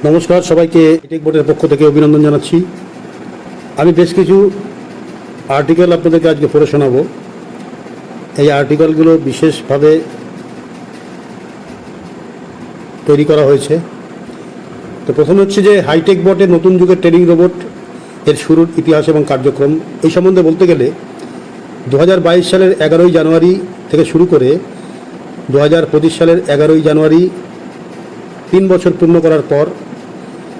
নমস্কার সবাইকে টেক বোর্ডের পক্ষ থেকে অভিনন্দন জানাচ্ছি। আমি বেশ কিছু আর্টিকেল আপনাদেরকে আজকে পড়ে শোনাবো। এই আর্টিকেলগুলো বিশেষভাবে তৈরি করা হয়েছে। তো প্রথমে হচ্ছে যে হাইটেক বটের নতুন যুগের ট্রেনিং রোবট এর শুরুর ইতিহাস এবং কার্যক্রম। এই সম্বন্ধে বলতে গেলে 2022 সালের 11ই জানুয়ারি থেকে শুরু করে 2025 সালের 11ই জানুয়ারি 3 বছর পূর্ণ করার পর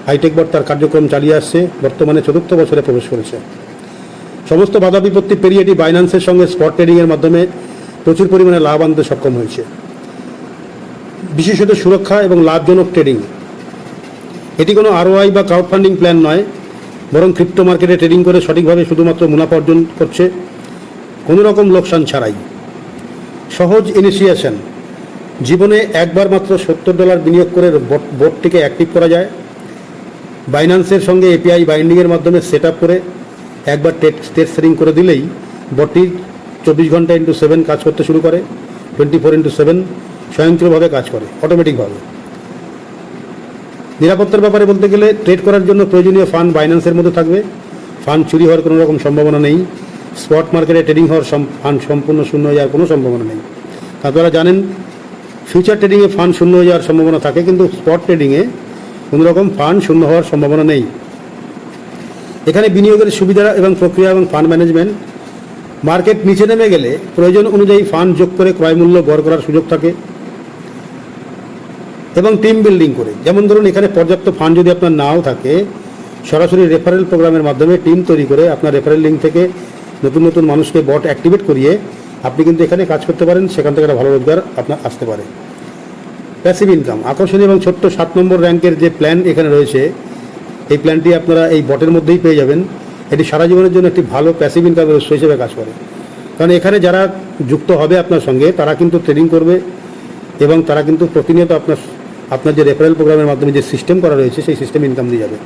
হাইটেক বট তার কার্যক্রম চালিয়ে আসছে। বর্তমানে 4র্থ বছরে প্রবেশ করেছে। সমস্ত বাধা বিপত্তি পেরিয়ে এটি বাইন্যান্সের সঙ্গে স্পট ট্রেডিংয়ের মাধ্যমে প্রচুর পরিমাণে লাভ আনতে সক্ষম হয়েছে। বিশেষত সুরক্ষা এবং লাভজনক ট্রেডিং। এটি কোনো ROI বা ক্রাউড ফান্ডিং প্ল্যান নয়, বরং ক্রিপ্টো মার্কেটে ট্রেডিং করে সঠিকভাবে শুধুমাত্র মুনাফা অর্জন করছে, কোনো রকম লোকসান ছাড়াই। সহজ ইনিশিয়েশন। জীবনে একবার মাত্র $70 বিনিয়োগ করে বোটটিকে অ্যাক্টিভ করা যায়। বাইন্যান্সের সঙ্গে API বাইন্ডিংয়ের মাধ্যমে সেট আপ করে একবার স্টেট সেটিং করে দিলেই বটটি 24 ঘন্টা ইন্টু 7 কাজ করতে শুরু করে। 24x7 স্বয়ংক্রিয়ভাবে কাজ করে, অটোমেটিকভাবে। নিরাপত্তার ব্যাপারে বলতে গেলে ট্রেড করার জন্য প্রয়োজনীয় ফান্ড বাইন্যান্সের মধ্যে থাকবে। ফান্ড চুরি হওয়ার কোনো রকম সম্ভাবনা নেই। স্পট মার্কেটে ট্রেডিং হওয়ার ফান্ড সম্পূর্ণ শূন্য হয়ে যাওয়ার কোনো সম্ভাবনা নেই। আপনারা জানেন ফিউচার ট্রেডিংয়ে ফান্ড শূন্য হয়ে যাওয়ার সম্ভাবনা থাকে, কিন্তু স্পট ট্রেডিংয়ে কোনো রকম ফান্ড শূন্য হওয়ার সম্ভাবনা নেই। এখানে বিনিয়োগের সুবিধা এবং প্রক্রিয়া এবং ফান্ড ম্যানেজমেন্ট। মার্কেট নিচে নেমে গেলে প্রয়োজন অনুযায়ী ফান্ড যোগ করে ক্রয় মূল্য গড় করার সুযোগ থাকে এবং টিম বিল্ডিং করে। যেমন ধরুন, এখানে পর্যাপ্ত ফান্ড যদি আপনার নাও থাকে, সরাসরি রেফারেল প্রোগ্রামের মাধ্যমে টিম তৈরি করে আপনার রেফারেল লিঙ্ক থেকে নতুন নতুন মানুষকে বট অ্যাক্টিভেট করিয়ে আপনি কিন্তু এখানে কাজ করতে পারেন। সেখান থেকে একটা ভালো রোজগার আপনার আসতে পারে। Passive income. আকর্ষণীয় এবং ছোট্ট 7 নম্বর র্যাঙ্কের যে প্ল্যান এখানে রয়েছে, এই প্ল্যানটি আপনারা এই বটের মধ্যেই পেয়ে যাবেন। এটি সারা জীবনের জন্য একটি ভালো প্যাসিভ ইনকামের উৎস হিসেবে কাজ করে। কারণ এখানে যারা যুক্ত হবে আপনার সঙ্গে, তারা কিন্তু ট্রেডিং করবে এবং তারা কিন্তু প্রতিনিয়ত আপনার যে রেফারেল প্রোগ্রামের মাধ্যমে যে সিস্টেম করা রয়েছে, সেই সিস্টেম ইনকাম দিয়ে যাবে।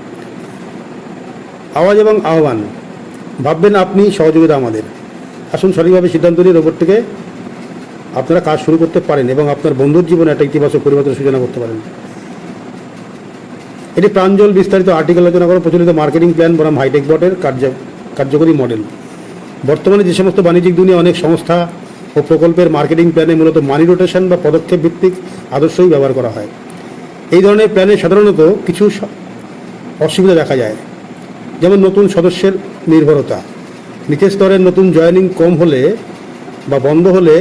আওয়াজ এবং আহ্বান। ভাববেন আপনি, সহযোগিতা আমাদের। আসুন সঠিকভাবে সিদ্ধান্ত নিয়ে রোবটটিকে আপনারা কাজ শুরু করতে পারেন এবং আপনার বন্ধুর জীবনে একটা ইতিবাচক পরিবর্তনের সূচনা করতে পারেন। এটি প্রাঞ্জল বিস্তারিত আর্টিকেল আলোচনা করা প্রচলিত মার্কেটিং প্ল্যান বনাম হাইটেক বটের কার্যকরী মডেল। বর্তমানে যে সমস্ত বাণিজ্যিক দুনিয়া অনেক সংস্থা ও প্রকল্পের মার্কেটিং প্ল্যানে মূলত মানি রোটেশন বা পদক্ষেপ ভিত্তিক আদর্শই ব্যবহার করা হয়। এই ধরনের প্ল্যানে সাধারণত কিছু অসুবিধা দেখা যায়, যেমন নতুন সদস্যের নির্ভরতা। নিচের স্তরের নতুন জয়েনিং কম হলে বা বন্ধ হলে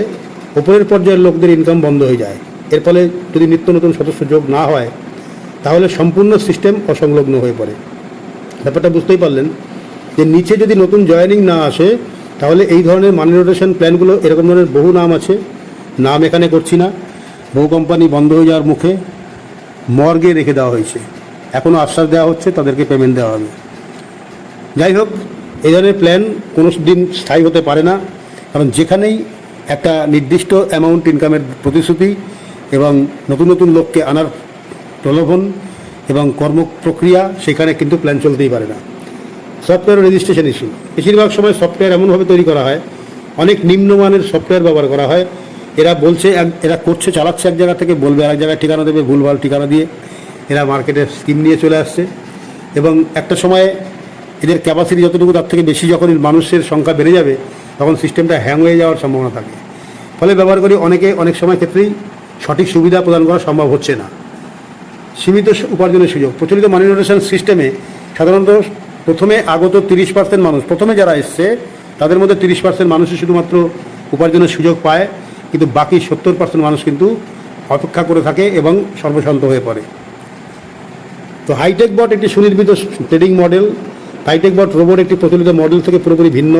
উপরের পর্যায়ের লোকদের ইনকাম বন্ধ হয়ে যায়। এর ফলে যদি নিত্য নতুন সদস্য যোগ না হয়, তাহলে সম্পূর্ণ সিস্টেম অসংলগ্ন হয়ে পড়ে। ব্যাপারটা বুঝতেই পারলেন যে নিচে যদি নতুন জয়েনিং না আসে, তাহলে এই ধরনের মানি রোটেশন প্ল্যানগুলো, এরকম ধরনের বহু নাম আছে, নাম এখানে করছি না, বহু কোম্পানি বন্ধ হয়ে যাওয়ার মুখে মর্গে রেখে দেওয়া হয়েছে। এখনও আশ্বাস দেওয়া হচ্ছে তাদেরকে পেমেন্ট দেওয়া হবে। যাই হোক, এই ধরনের প্ল্যান কোনো দিন স্থায়ী হতে পারে না, কারণ যেখানেই একটা নির্দিষ্ট অ্যামাউন্ট ইনকামের প্রতিশ্রুতি এবং নতুন নতুন লোককে আনার প্রলোভন এবং কর্ম প্রক্রিয়া, সেখানে কিন্তু প্ল্যান চলতেই পারে না। Software registration issue. বেশিরভাগ সময় সফটওয়্যার এমনভাবে তৈরি করা হয়, অনেক নিম্নমানের সফটওয়্যার ব্যবহার করা হয়। এরা বলছে, এরা করছে, চালাচ্ছে এক জায়গা থেকে, বলবে আরেক জায়গায় ঠিকানা দেবে, ভুলভাল ঠিকানা দিয়ে এরা মার্কেটের স্কিম নিয়ে চলে আসছে। এবং একটা সময়ে এদের ক্যাপাসিটি যতটুকু, তার থেকে বেশি যখন মানুষের সংখ্যা বেড়ে যাবে, তখন সিস্টেমটা হ্যাং হয়ে যাওয়ার সম্ভাবনা থাকে। ফলে ব্যবহার করি অনেক সময় ক্ষেত্রেই সঠিক সুবিধা প্রদান করা সম্ভব হচ্ছে না। সীমিত উপার্জনের সুযোগ। প্রচলিত মানি রোটেশন সিস্টেমে সাধারণত প্রথমে আগত 30% মানুষ, প্রথমে যারা এসছে তাদের মধ্যে 30% মানুষই শুধুমাত্র উপার্জনের সুযোগ পায়, কিন্তু বাকি 70% মানুষ কিন্তু অপেক্ষা করে থাকে এবং সর্বশান্ত হয়ে পড়ে। তো হাইটেক বট একটি সুনির্মিত ট্রেডিং মডেল। হাইটেক বট রোবট একটি প্রচলিত মডেল থেকে পুরোপুরি ভিন্ন।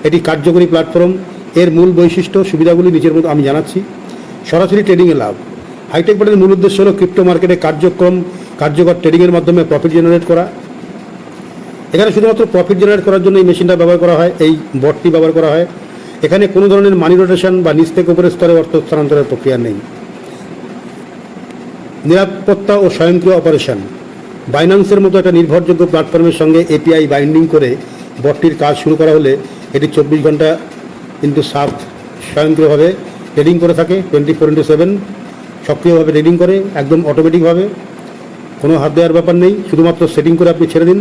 এটি কার্যকরী প্ল্যাটফর্ম। এর মূল বৈশিষ্ট্য, সুবিধাগুলি নিচের মতো আমি জানাচ্ছি। সরাসরি ট্রেডিংয়ে লাভ। হাইটেক বটের মূল উদ্দেশ্য হল ক্রিপ্টো মার্কেটে কার্যকর ট্রেডিংয়ের মাধ্যমে প্রফিট জেনারেট করা। এখানে শুধুমাত্র প্রফিট জেনারেট করার জন্য এই মেশিনটা ব্যবহার করা হয়, এই বটটি ব্যবহার করা হয়। এখানে কোনো ধরনের মানি রোটেশন বা নিচ থেকে উপরের স্তরে অর্থ স্থানান্তরের প্রক্রিয়া নেই। নিরাপত্তা ও স্বয়ংক্রিয় অপারেশন। বাইন্যান্সের মতো একটা নির্ভরযোগ্য প্ল্যাটফর্মের সঙ্গে API বাইন্ডিং করে বটটির কাজ শুরু করা হলে এটি 24 ঘন্টা ইন্টু 7 স্বয়ংক্রিয়ভাবে ট্রেডিং করে থাকে। 24x7 সক্রিয়ভাবে ট্রেডিং করে, একদম অটোমেটিকভাবে। কোনো হাত দেওয়ার ব্যাপার নেই, শুধুমাত্র সেটিং করে আপনি ছেড়ে দিন।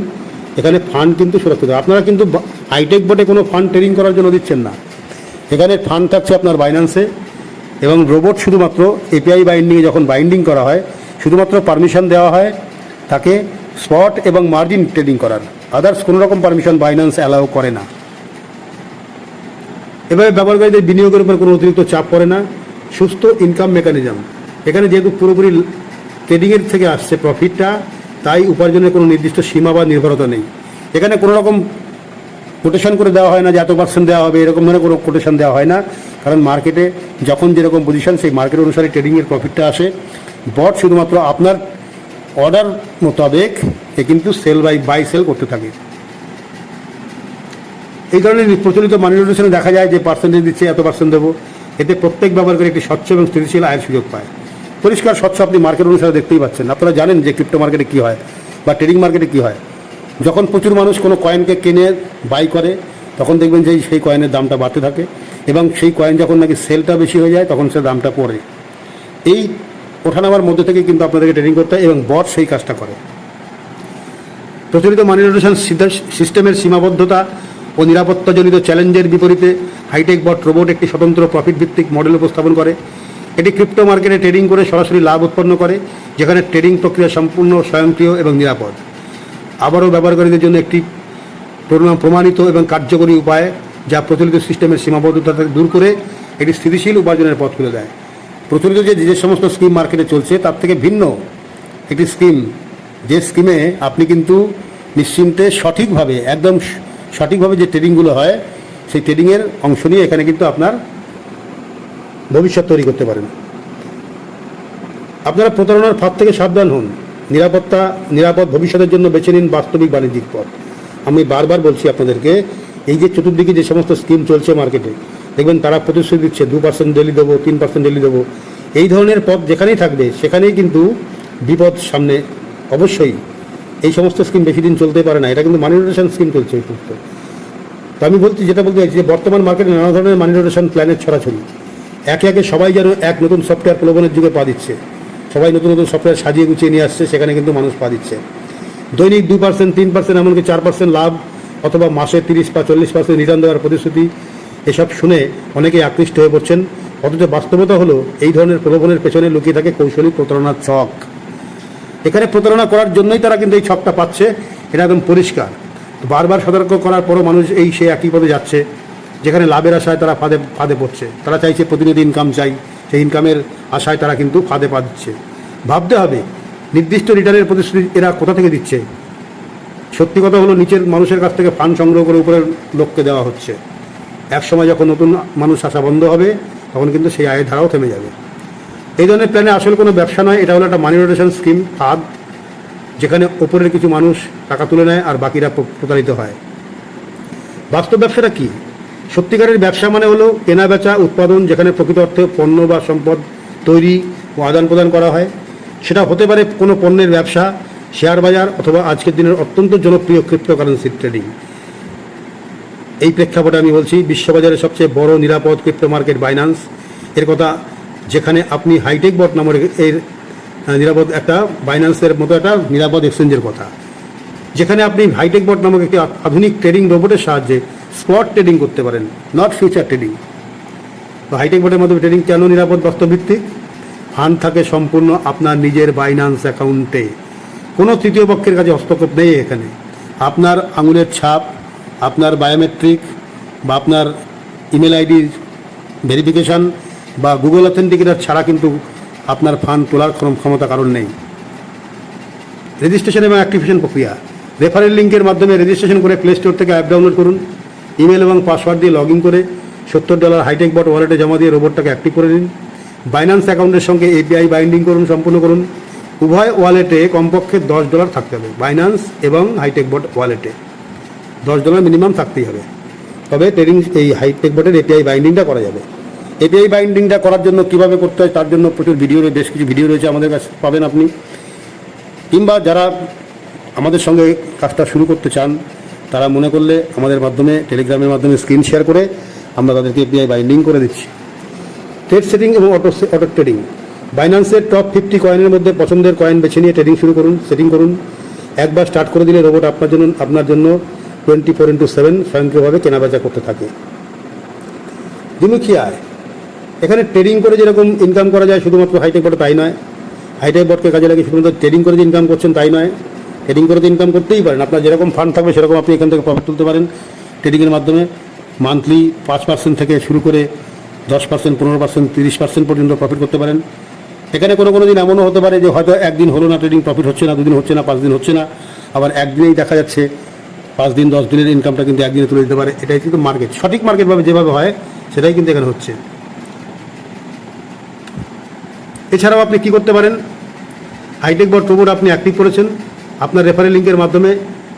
এখানে ফান্ড কিন্তু সুরক্ষিত। আপনারা কিন্তু হাইটেক বটে কোনো ফান্ড ট্রেডিং করার জন্য দিচ্ছেন না। এখানে ফান্ড থাকছে আপনার বাইন্যান্সে, এবং রোবট শুধুমাত্র এপিআই বাইন্ডিংয়ে যখন বাইন্ডিং করা হয় শুধুমাত্র পারমিশন দেওয়া হয় তাকে স্পট এবং মার্জিন ট্রেডিং করার, আদার্স কোনো রকম পারমিশন বাইন্যান্স অ্যালাউ করে না। এভাবে ব্যবহারকারীদের বিনিয়োগের উপর কোনো অতিরিক্ত চাপ পড়ে না। সুস্থ ইনকাম মেকানিজম, এখানে যেহেতু পুরোপুরি ট্রেডিংয়ের থেকে আসছে প্রফিটটা, তাই উপার্জনের কোনো নির্দিষ্ট সীমা বা নির্ভরতা নেই। এখানে কোনো রকম কোটেশন করে দেওয়া হয় না যে এত পার্সেন্ট দেওয়া হবে, এরকম ধরনের কোনো কোটেশন দেওয়া হয় না, কারণ মার্কেটে যখন যেরকম পজিশন সেই মার্কেট অনুসারে ট্রেডিংয়ের প্রফিটটা আসে। বট শুধুমাত্র আপনার অর্ডার মোতাবেক কিন্তু সেল বাই সেল করতে থাকে। এই ধরনের প্রচলিত মানি রোটেশনে দেখা যায় যে পার্সেন্টেজ দিচ্ছে, এত পার্সেন্ট দেবো। এতে প্রত্যেক ব্যবহারকারী একটি স্বচ্ছ এবং স্থিতিশীল আয়ের সুযোগ পায়। পরিষ্কার স্বচ্ছ আপনি মার্কেট অনুসারে দেখতেই পাচ্ছেন। আপনারা জানেন যে ক্রিপ্টো মার্কেটে কী হয় বা ট্রেডিং মার্কেটে কী হয়। যখন প্রচুর মানুষ কোনো কয়েনকে কিনে বাই করে তখন দেখবেন যে সেই কয়েনের দামটা বাড়তে থাকে, এবং সেই কয়েন যখন নাকি সেলটা বেশি হয়ে যায় তখন সে দামটা পড়ে। এই ওঠানামার মধ্যে থেকে কিন্তু আপনাদেরকে ট্রেডিং করতে হয়, এবং বট সেই কাজটা করে। প্রচলিত মানি রোটেশন সিস্টেমের সীমাবদ্ধতা ও নিরাপত্তাজনিত চ্যালেঞ্জের বিপরীতে হাইটেক বট রোবট একটি স্বতন্ত্র প্রফিট ভিত্তিক মডেল উপস্থাপন করে। এটি ক্রিপ্টো মার্কেটে ট্রেডিং করে সরাসরি লাভ উৎপন্ন করে, যেখানে ট্রেডিং প্রক্রিয়া সম্পূর্ণ স্বয়ংক্রিয় এবং নিরাপদ। আবারও ব্যবহারকারীদের জন্য একটি প্রমাণিত এবং কার্যকরী উপায়, যা প্রচলিত সিস্টেমের সীমাবদ্ধতা দূর করে এটি স্থিতিশীল উপার্জনের পথ খুলে দেয়। প্রচলিত যে সমস্ত স্কিম মার্কেটে চলছে তার থেকে ভিন্ন একটি স্কিম, যে স্কিমে আপনি কিন্তু নিশ্চিন্তে একদম সঠিকভাবে যে ট্রেডিংগুলো হয় সেই ট্রেডিংয়ের অংশ নিয়ে এখানে কিন্তু আপনার ভবিষ্যৎ তৈরি করতে পারেন। আপনারা প্রতারণার ফাঁদ থেকে সাবধান হন। নিরাপদ ভবিষ্যতের জন্য বেছে নিন বাস্তবিক বাণিজ্যিক পথ। আমি বারবার বলছি আপনাদেরকে, এই যে চতুর্দিকে যে সমস্ত স্কিম চলছে মার্কেটে, দেখবেন তারা প্রতিশ্রুতি দিচ্ছে 2% ডেলি দেবো, 3% ডেলি দেবো। এই ধরনের পথ যেখানেই থাকবে সেখানেই কিন্তু বিপদ সামনে। অবশ্যই এই সমস্ত স্কিম বেশি দিন চলতে পারে না। এটা কিন্তু মানি রোটেশন স্কিম চলছে এই সমস্ত। তো আমি যেটা বলতে চাইছি যে বর্তমান মার্কেটে নানা ধরনের মানি রোটেশন প্ল্যানের ছড়াছড়ি। একে একে সবাই যেন এক নতুন সফটওয়্যার প্রলোভনের যুগে পা দিচ্ছে। সবাই নতুন নতুন সফটওয়্যার সাজিয়ে গুছিয়ে নিয়ে আসছে, সেখানে কিন্তু মানুষ পা দিচ্ছে। দৈনিক 2%, 3%, এমনকি 4% লাভ, অথবা মাসে 30 বা 40% রিটার্ন দেওয়ার প্রতিশ্রুতি, এসব শুনে অনেকেই আকৃষ্ট হয়ে পড়ছেন। অথচ বাস্তবতা হলো এই ধরনের প্রলোভনের পেছনে লুকিয়ে থাকে কৌশলী প্রতারণার ছক। এখানে প্রতারণা করার জন্যই তারা কিন্তু এই ছকটা পাচ্ছে, এটা একদম পরিষ্কার। বারবার সতর্ক করার পরও মানুষ সে একই পথে যাচ্ছে, যেখানে লাভের আশায় তারা ফাঁদে পড়ছে। তারা চাইছে প্রতিনিধি ইনকাম চাই, সেই ইনকামের আশায় তারা কিন্তু ফাঁদে পা দিচ্ছে। ভাবতে হবে নির্দিষ্ট রিটার্নের প্রতিশ্রুতি এরা কোথা থেকে দিচ্ছে। সত্যি কথা হলো নিচের মানুষের কাছ থেকে ফান্ড সংগ্রহ করে উপরের লোককে দেওয়া হচ্ছে। একসময় যখন নতুন মানুষ আসা বন্ধ হবে তখন কিন্তু সেই আয়ের ধারাও থেমে যাবে। এই ধরনের প্ল্যানে আসলে কোনো ব্যবসা নয়, এটা হলো একটা মানি রোটেশন স্কিম, ফাঁদ, যেখানে ওপরের কিছু মানুষ টাকা তুলে নেয় আর বাকিরা প্রতারিত হয়। বাস্তব ব্যবসাটা কি? সত্যিকারের ব্যবসা মানে হলো কেনা বেচা, উৎপাদন, যেখানে প্রকৃত অর্থে পণ্য বা সম্পদ তৈরি ও আদান প্রদান করা হয়। সেটা হতে পারে কোনো পণ্যের ব্যবসা, শেয়ার বাজার, অথবা আজকের দিনের অত্যন্ত জনপ্রিয় ক্রিপ্টোকারেন্সি ট্রেডিং। এই প্রেক্ষাপটে আমি বলছি বিশ্ববাজারের সবচেয়ে বড় নিরাপদ ক্রিপ্টো মার্কেট বাইন্যান্স এর কথা, যেখানে আপনি হাইটেক বট নামের এর নিরাপদ একটা বাইন্যান্সের মতো একটা নিরাপদ এক্সচেঞ্জের কথা, যেখানে আপনি হাইটেক বট নামক একটি আধুনিক ট্রেডিং রোবটের সাহায্যে স্পট ট্রেডিং করতে পারেন, নট ফিউচার ট্রেডিং। তো হাইটেক বটের মাধ্যমে ট্রেডিং কেন নিরাপদ? বাস্তবভিত্তিক। ফান্ড থাকে সম্পূর্ণ আপনার নিজের বাইন্যান্স অ্যাকাউন্টে, কোনো তৃতীয় পক্ষের কাছে হস্তক্ষেপ নেই এখানে। আপনার আঙুলের ছাপ, আপনার বায়োমেট্রিক বা আপনার ইমেল আইডি ভেরিফিকেশান বা গুগল অথেন্টিকেটার ছাড়া কিন্তু আপনার ফান্ড তোলার ক্ষমতা কারণ নেই। রেজিস্ট্রেশন এবং অ্যাক্টিভেশন প্রক্রিয়া, রেফারেল লিঙ্কের মাধ্যমে রেজিস্ট্রেশন করে প্লে স্টোর থেকে অ্যাপ ডাউনলোড করুন। ইমেল এবং পাসওয়ার্ড দিয়ে লগ ইন করে $70 হাইটেক বট ওয়ালেটে জমা দিয়ে রোবটটাকে অ্যাক্টিভ করে নিন। বাইন্যান্স অ্যাকাউন্টের সঙ্গে এপিআই বাইন্ডিং সম্পূর্ণ করুন। উভয় ওয়ালেটে কমপক্ষে $10 থাকতে হবে। বাইন্যান্স এবং হাইটেক বট ওয়ালেটে $10 মিনিমাম থাকতেই হবে, তবে ট্রেডিং এই হাইটেক বটের এপিআই বাইন্ডিংটা করা যাবে। এপিআই বাইন্ডিংটা করার জন্য কীভাবে করতে হয় তার জন্য প্রচুর বেশ কিছু ভিডিও রয়েছে, আমাদের কাছে পাবেন আপনি। কিংবা যারা আমাদের সঙ্গে কাজটা শুরু করতে চান তারা মনে করলে আমাদের মাধ্যমে, টেলিগ্রামের মাধ্যমে স্ক্রিন শেয়ার করে আমরা তাদেরকে এপিআই বাইন্ডিং করে দিচ্ছি। ট্রেড সেটিং এবং অটো ট্রেডিং, বাইন্যান্সের টপ 50 কয়েনের মধ্যে পছন্দের কয়েন বেছে নিয়ে ট্রেডিং শুরু করুন, সেটিং করুন। একবার স্টার্ট করে দিলে রোবট আপনার জন্য 24/7 স্বয়ংক্রিয়ভাবে কেনাবেচা করতে থাকে। দ্বিমুখী আয়, এখানে ট্রেডিং করে যেরকম ইনকাম করা যায় শুধুমাত্র হাইটেক বটে তাই নয়, হাইটেক বটকে কাজে লাগিয়ে শুধুমাত্র ট্রেডিং করে যে ইনকাম করছেন তাই নয়, ট্রেডিং করে তো ইনকাম করতেই পারেন। আপনার যেরকম ফান্ড থাকবে সেরকম আপনি এখান থেকে প্রফিট তুলতে পারেন ট্রেডিংয়ের মাধ্যমে। মান্থলি 5% থেকে শুরু করে 10%, 15%, 30% পর্যন্ত প্রফিট করতে পারেন। এখানে কোনো দিন এমনও হতে পারে যে হয়তো একদিন হলো না ট্রেডিং, প্রফিট হচ্ছে না, 2 দিন হচ্ছে না, 5 দিন হচ্ছে না, আবার একদিনেই দেখা যাচ্ছে 5 দিন 10 দিনের ইনকামটা কিন্তু একদিনে তুলে দিতে পারে। এটাই কিন্তু মার্কেট, সঠিক মার্কেটভাবে যেভাবে হয় সেটাই কিন্তু এখানে হচ্ছে। এছাড়াও আপনি কি করতে পারেন, হাইটেক বট রোবট আপনি অ্যাক্টিভ করেছেন, আপনার রেফারেল লিঙ্কের মাধ্যমে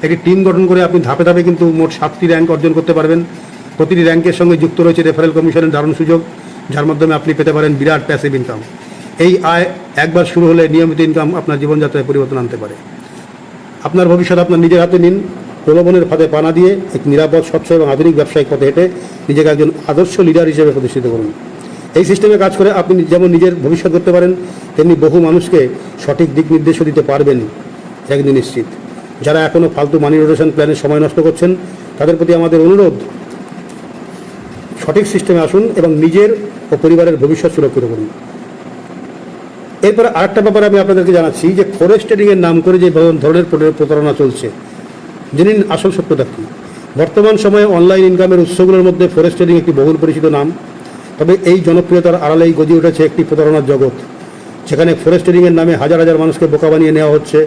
একটি টিম গঠন করে আপনি ধাপে ধাপে কিন্তু মোট 7টি র্যাঙ্ক অর্জন করতে পারবেন। প্রতিটি র্যাঙ্কের সঙ্গে যুক্ত রয়েছে রেফারেল কমিশনের দারুণ সুযোগ, যার মাধ্যমে আপনি পেতে পারেন বিরাট প্যাসিভ ইনকাম। এই আয় একবার শুরু হলে নিয়মিত ইনকাম আপনার জীবনযাত্রায় পরিবর্তন আনতে পারে। আপনার ভবিষ্যৎ আপনার নিজের হাতে নিন। প্রলোভনের ফাঁদে পা না দিয়ে এক নিরাপদ, স্বচ্ছ এবং আধুনিক ব্যবসায়িক পথে হেঁটে নিজেকে একজন আদর্শ লিডার হিসেবে প্রতিষ্ঠিত করুন। এই সিস্টেমে কাজ করে আপনি যেমন নিজের ভবিষ্যৎ করতে পারেন, তেমনি বহু মানুষকে সঠিক দিক নির্দেশও দিতে পারবেন একদিন নিশ্চিত। যারা এখনও ফালতু মানি রোটেশন প্ল্যানের সময় নষ্ট করছেন, তাদের প্রতি আমাদের অনুরোধ, সঠিক সিস্টেমে আসুন এবং নিজের ও পরিবারের ভবিষ্যৎ সুরক্ষিত করুন। এরপরে আরেকটা ব্যাপার আমি আপনাদেরকে জানাচ্ছি যে ফরেক্স ট্রেডিংয়ের নাম করে যে ধরনের প্রতারণা চলছে, জেনে নিন আসল সত্যটা কী। বর্তমান সময়ে অনলাইন ইনকামের উৎসগুলোর মধ্যে ফরেক্স ট্রেডিং একটি বহুল পরিচিত নাম। তবে এই জনপ্রিয়তার আড়ালেই গজিয়ে উঠেছে একটি প্রতারণার জগৎ, যেখানে ফরেক্স ট্রেডিংয়ের নামে হাজার হাজার মানুষকে বোকা বানিয়ে নেওয়া হচ্ছে।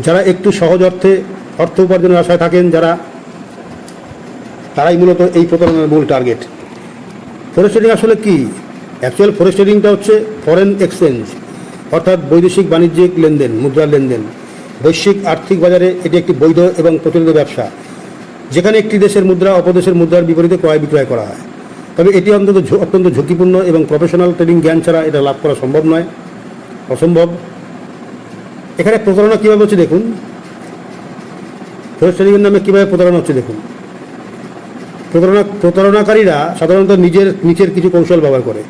যারা একটু সহজ অর্থ উপার্জনের আশায় থাকেন, তারাই মূলত এই প্রতারণার মূল টার্গেট। ফরেক্স ট্রেডিং আসলে কি? অ্যাকচুয়াল ফরেক্স ট্রেডিংটা হচ্ছে ফরেন এক্সচেঞ্জ, অর্থাৎ বৈদেশিক বাণিজ্যিক লেনদেন, মুদ্রার লেনদেন। বৈশ্বিক আর্থিক বাজারে এটি একটি বৈধ এবং প্রচলিত ব্যবসা, যেখানে একটি দেশের মুদ্রা অপর দেশের মুদ্রার বিপরীতে ক্রয় বিক্রয় করা হয়। তবে এটি অত্যন্ত ঝুঁকিপূর্ণ এবং প্রফেশনাল ট্রেডিং জ্ঞান ছাড়া এটা লাভ করা সম্ভব নয়, অসম্ভব। এখানে প্রতারণা কীভাবে হচ্ছে দেখুন, ফরেক্স ট্রেডিংয়ের নামে কীভাবে প্রতারণা হচ্ছে দেখুন। প্রতারণাকারীরা সাধারণত নিচের কিছু কৌশল ব্যবহার করে।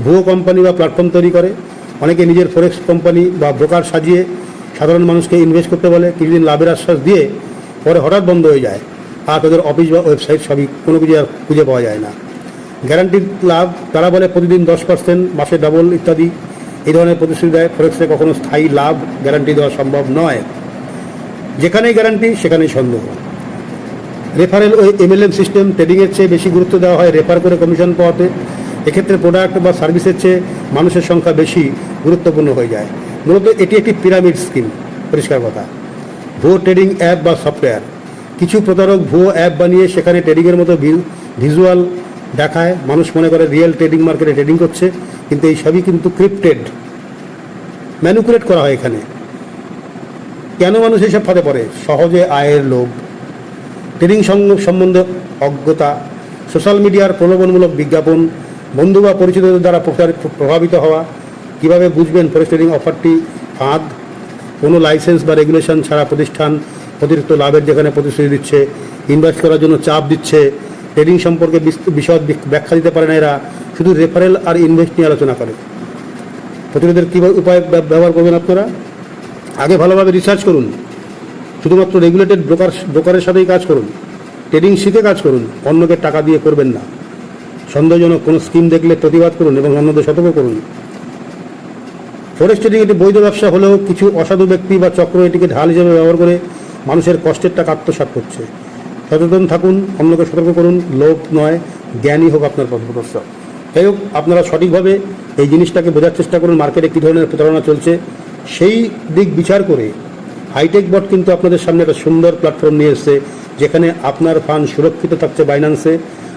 ভুয়ো কোম্পানি বা প্ল্যাটফর্ম তৈরি করে। অনেকে নিজের ফরেক্স কোম্পানি বা ব্রোকার সাজিয়ে সাধারণ মানুষকে ইনভেস্ট করতে বলে, কিছুদিন লাভের আশ্বাস দিয়ে পরে হঠাৎ বন্ধ হয়ে যায়, আর তাদের অফিস বা ওয়েবসাইট সবই কোনো কিছু আর খুঁজে পাওয়া যায় না। গ্যারান্টিড লাভ তারা বলে প্রতিদিন 10%, মাসে ডাবল ইত্যাদি। এই ধরনের প্রতিশ্রুতি দেয়। ফরেক্সে কখনো স্থায়ী লাভ গ্যারান্টি দেওয়া সম্ভব নয়। যেখানেই গ্যারান্টি সেখানেই সন্দেহ। রেফারেল ও MLM সিস্টেম, ট্রেডিংয়ের চেয়ে বেশি গুরুত্ব দেওয়া হয় রেফার করে কমিশন পাওয়াতে। এক্ষেত্রে প্রোডাক্ট বা সার্ভিসের চেয়ে মানুষের সংখ্যা বেশি গুরুত্বপূর্ণ হয়ে যায়। মূলত এটি একটি পিরামিড স্কিম, পরিষ্কার কথা। ভুয়ো ট্রেডিং অ্যাপ বা সফটওয়্যার, কিছু প্রতারক ভুয়ো অ্যাপ বানিয়ে সেখানে ট্রেডিংয়ের মতো ভিজুয়াল দেখায়। মানুষ মনে করে রিয়েল ট্রেডিং মার্কেটে ট্রেডিং করছে, কিন্তু এই সবই কিন্তু ক্রিপ্টেড, ম্যানিপুলেট করা হয় এখানে। কেন মানুষ এইসব ফাঁদে পড়ে? সহজে আয়ের লোভ, ট্রেডিং সম্বন্ধে অজ্ঞতা, সোশ্যাল মিডিয়ার প্রলোভনমূলক বিজ্ঞাপন, বন্ধু বা পরিচিতদের দ্বারা প্রভাবিত হওয়া। কিভাবে বুঝবেন ফরেক্স ট্রেডিং অফারটি ফাঁদ? কোনো লাইসেন্স বা রেগুলেশন ছাড়া প্রতিষ্ঠান অতিরিক্ত লাভের যেখানে প্রতিশ্রুতি দিচ্ছে, ইনভেস্ট করার জন্য চাপ দিচ্ছে, ট্রেডিং সম্পর্কে বিশদ ব্যাখ্যা দিতে পারে না। এরা শুধু রেফারেল আর ইনভেস্ট নিয়ে আলোচনা করে। প্রতিরোধের কী উপায় ব্যবহার করবেন আপনারা? আগে ভালোভাবে রিসার্চ করুন। শুধুমাত্র রেগুলেটেড ব্রোকারের সাথেই কাজ করুন। ট্রেডিং শিখে কাজ করুন, অন্যকে টাকা দিয়ে করবেন না। সন্দেহজনক কোনো স্কিম দেখলে প্রতিবাদ করুন এবং অন্যদের সতর্ক করুন। ফরেক্স ট্রেডিং একটি বৈধ ব্যবসা হলেও কিছু অসাধু ব্যক্তি বা চক্র এটিকে ঢাল হিসেবে ব্যবহার করে মানুষের কষ্টের টাকা আত্মসাৎ করছে। সচেতন থাকুন, অন্যকে সতর্ক করুন। লোভ নয়, জ্ঞানই হোক আপনার পথপ্রদর্শক। যাই হোক, আপনারা সঠিকভাবে এই জিনিসটাকে বোঝার চেষ্টা করুন। মার্কেটে কী ধরনের প্রতারণা চলছে সেই দিক বিচার করে হাইটেক বট কিন্তু আপনাদের সামনে একটা সুন্দর প্ল্যাটফর্ম নিয়ে এসেছে, যেখানে আপনার ফান্ড সুরক্ষিত থাকছে বাইন্যান্সে।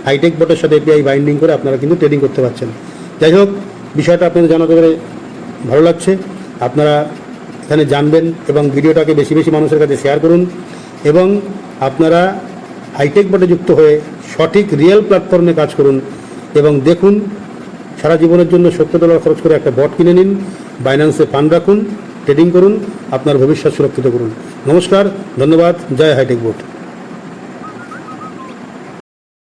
হাইটেক বটের সাথে API বাইন্ডিং করে আপনারা কিন্তু ট্রেডিং করতে পারছেন। যাই হোক, বিষয়টা আপনাদের জানাতে পেরে ভালো লাগছে। আপনারা এখানে জানবেন এবং ভিডিওটাকে বেশি বেশি মানুষের কাছে শেয়ার করুন এবং আপনারা হাইটেক বটে যুক্ত হয়ে সঠিক রিয়েল প্ল্যাটফর্মে কাজ করুন এবং দেখুন, সারা জীবনের জন্য $70 খরচ করে একটা বট কিনে নিন, বাইন্যান্সে ফান্ড রাখুন, ট্রেডিং করুন, আপনার ভবিষ্যৎ সুরক্ষিত করুন। নমস্কার, ধন্যবাদ, জয় হাইটেক বট।